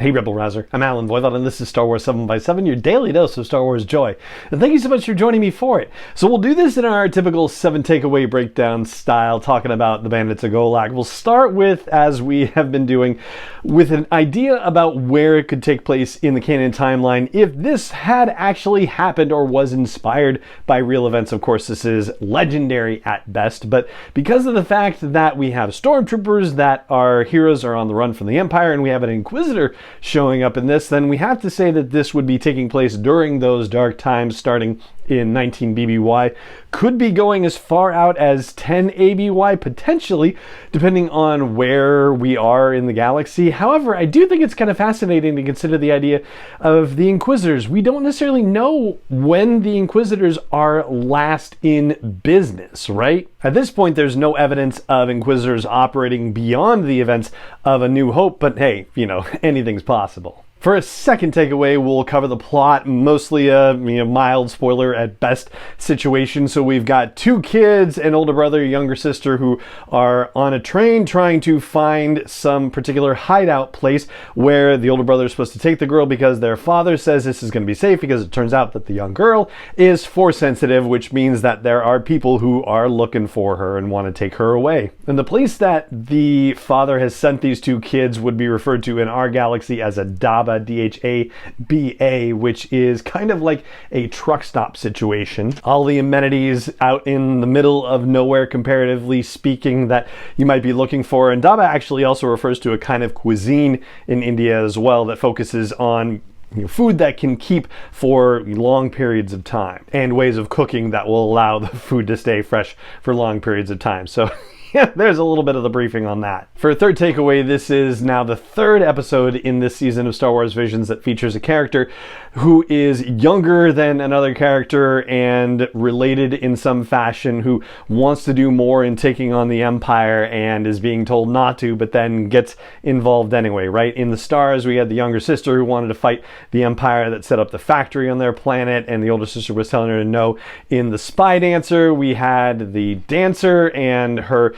Hey Rebel Rouser, I'm Alan Voivod and this is Star Wars 7x7, your daily dose of Star Wars joy. And thank you so much for joining me for it. So we'll do this in our typical 7 takeaway breakdown style, talking about the Bandits of Golak. We'll start with, as we have been doing, with an idea about where it could take place in the canon timeline if this had actually happened or was inspired by real events. Of course, this is legendary at best, but because of the fact that we have stormtroopers, that our heroes are on the run from the Empire, and we have an Inquisitor showing up in this, then we have to say that this would be taking place during those dark times starting in 19 BBY. Could be going as far out as 10 ABY potentially, depending on where we are in the galaxy. However, I do think it's kind of fascinating to consider the idea of the Inquisitors. We don't necessarily know when the Inquisitors are last in business, right? At this point, there's no evidence of Inquisitors operating beyond the events of A New Hope, but hey, you know, anything's possible. For a second takeaway, we'll cover the plot, mostly a mild spoiler at best situation. So we've got 2 kids, an older brother, a younger sister, who are on a train trying to find some particular hideout place where the older brother is supposed to take the girl because their father says this is going to be safe, because it turns out that the young girl is force sensitive, which means that there are people who are looking for her and want to take her away. And the place that the father has sent these 2 kids would be referred to in our galaxy as a Daba, D-H-A-B-A, which is kind of like a truck stop situation. All the amenities out in the middle of nowhere, comparatively speaking, that you might be looking for. And Daba actually also refers to a kind of cuisine in India as well that focuses on food that can keep for long periods of time, and ways of cooking that will allow the food to stay fresh for long periods of time. So yeah, there's a little bit of the briefing on that. For a third takeaway, this is now the 3rd episode in this season of Star Wars Visions that features a character who is younger than another character and related in some fashion, who wants to do more in taking on the Empire and is being told not to, but then gets involved anyway, right? In the Stars, we had the younger sister who wanted to fight the Empire that set up the factory on their planet, and the older sister was telling her to no. In the Spy Dancer, we had the dancer and her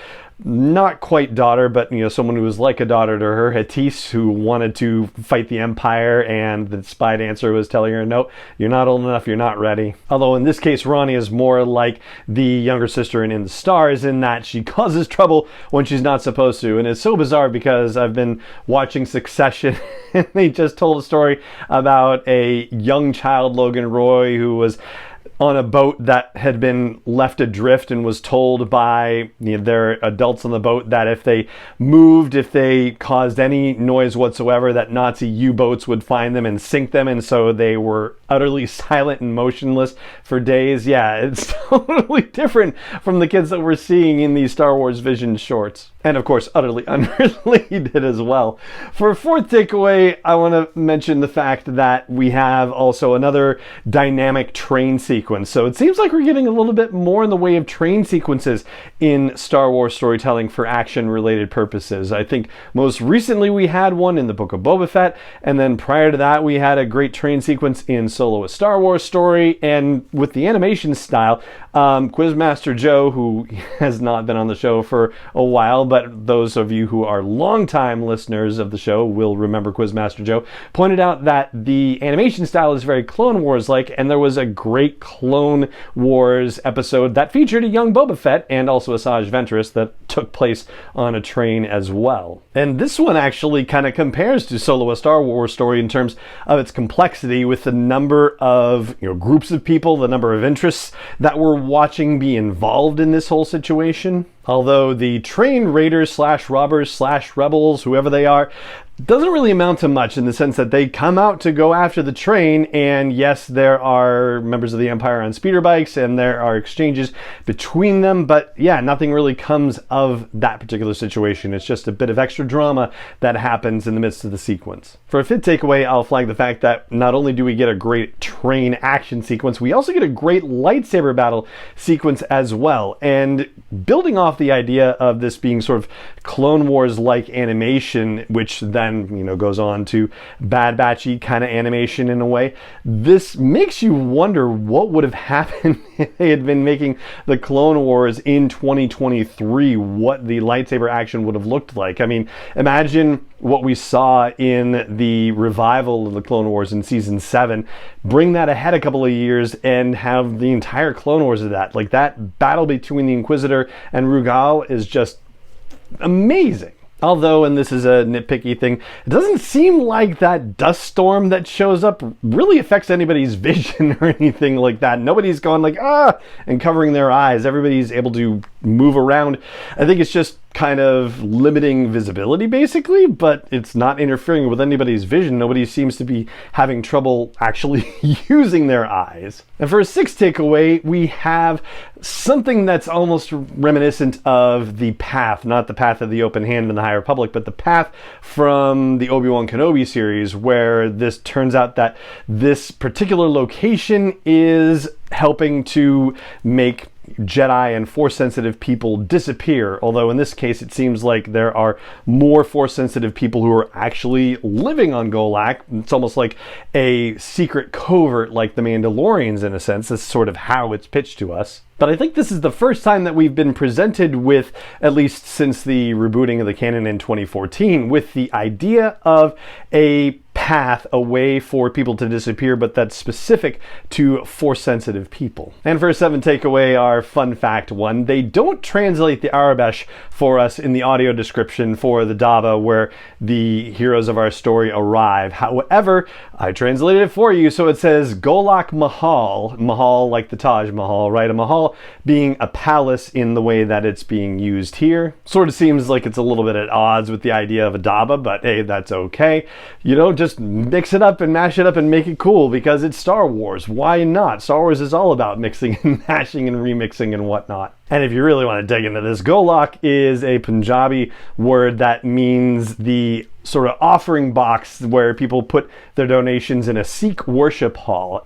not quite daughter, but someone who was like a daughter to her, Hattis, who wanted to fight the Empire, and the Spy Dancer was telling her, no, you're not old enough, you're not ready. Although in this case, Ronnie is more like the younger sister in the Stars, in that she causes trouble when she's not supposed to. And it's so bizarre because I've been watching Succession and they just told a story about a young child, Logan Roy, who was on a boat that had been left adrift and was told by their adults on the boat that if they moved, if they caused any noise whatsoever, that Nazi U-boats would find them and sink them, and so they were utterly silent and motionless for days. Yeah, it's totally different from the kids that we're seeing in these Star Wars Vision shorts. And of course, utterly unrelated as well. For a fourth takeaway, I want to mention the fact that we have also another dynamic train sequence. So it seems like we're getting a little bit more in the way of train sequences in Star Wars storytelling for action-related purposes. I think most recently we had one in the Book of Boba Fett, and then prior to that we had a great train sequence in Solo: A Star Wars Story. And with the animation style, Quizmaster Joe, who has not been on the show for a while, but those of you who are longtime listeners of the show will remember Quizmaster Joe, pointed out that the animation style is very Clone Wars-like, and there was a great Clone Wars episode that featured a young Boba Fett and also Asajj Ventress that took place on a train as well. And this one actually kind of compares to Solo: A Star Wars Story in terms of its complexity, with the number of groups of people, the number of interests that we're watching be involved in this whole situation. Although the train raiders slash robbers slash rebels, whoever they are, doesn't really amount to much, in the sense that they come out to go after the train, and yes, there are members of the Empire on speeder bikes and there are exchanges between them, but yeah, nothing really comes of that particular situation. It's just a bit of extra drama that happens in the midst of the sequence. For a fifth takeaway, I'll flag the fact that not only do we get a great train action sequence, we also get a great lightsaber battle sequence as well. And building off the idea of this being sort of Clone Wars-like animation, which then and, you know, goes on to Bad Batchy kind of animation in a way. This makes you wonder what would have happened if they had been making the Clone Wars in 2023, what the lightsaber action would have looked like. I mean, imagine what we saw in the revival of the Clone Wars in season 7, bring that ahead a couple of years and have the entire Clone Wars of that. Like, that battle between the Inquisitor and Rugal is just amazing. Although, and this is a nitpicky thing, it doesn't seem like that dust storm that shows up really affects anybody's vision or anything like that. Nobody's going like, ah, and covering their eyes. Everybody's able to move around. I think it's just kind of limiting visibility basically, but it's not interfering with anybody's vision. Nobody seems to be having trouble actually using their eyes. And for a sixth takeaway, we have something that's almost reminiscent of the path, not the path of the open hand in the High Republic, but the path from the Obi-Wan Kenobi series, where this turns out that this particular location is helping to make Jedi and Force-sensitive people disappear, although in this case it seems like there are more Force-sensitive people who are actually living on Golak. It's almost like a secret covert like the Mandalorians in a sense. That's sort of how it's pitched to us. But I think this is the first time that we've been presented with, at least since the rebooting of the canon in 2014, with the idea of a path, a way for people to disappear, but that's specific to Force-sensitive people. And for a seventh takeaway, our fun fact one, they don't translate the Arabesh for us in the audio description for the Dava where the heroes of our story arrive. However, I translated it for you, so it says Golak Mahal, Mahal like the Taj Mahal, right? A Mahal being a palace in the way that it's being used here. Sort of seems like it's a little bit at odds with the idea of a Daba, but hey, that's okay. You know, just mix it up and mash it up and make it cool because it's Star Wars. Why not? Star Wars is all about mixing and mashing and remixing and whatnot. And if you really want to dig into this, Golak is a Punjabi word that means the sort of offering box where people put their donations in a Sikh worship hall.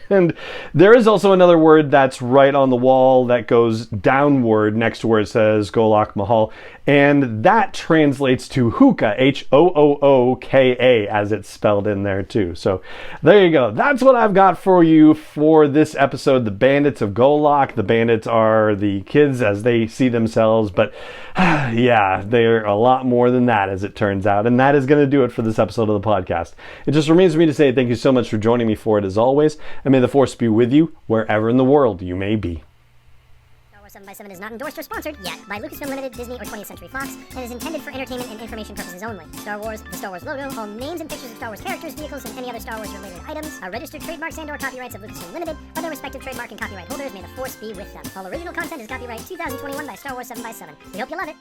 And there is also another word that's right on the wall that goes downward next to where it says Golak Mahal, and that translates to hookah, H-O-O-O-K-A, as it's spelled in there too. So there you go. That's what I've got for you for this episode, The Bandits of Golak. The bandits are the kids as they see themselves, but yeah, they're a lot more than that as it turns out, and that is going to do it for this episode of the podcast. It just remains for me to say thank you so much for joining me for it as always, and may the Force be with you wherever in the world you may be. Star Wars 7x7 is not endorsed or sponsored yet by Lucasfilm Limited, Disney, or 20th Century Fox, and is intended for entertainment and information purposes only. Star Wars, the Star Wars logo, all names and pictures of Star Wars characters, vehicles, and any other Star Wars related items are registered trademarks and/or copyrights of Lucasfilm Limited or their respective trademark and copyright holders. May the Force be with them. All original content is copyright 2021 by Star Wars 7x7. We hope you love it.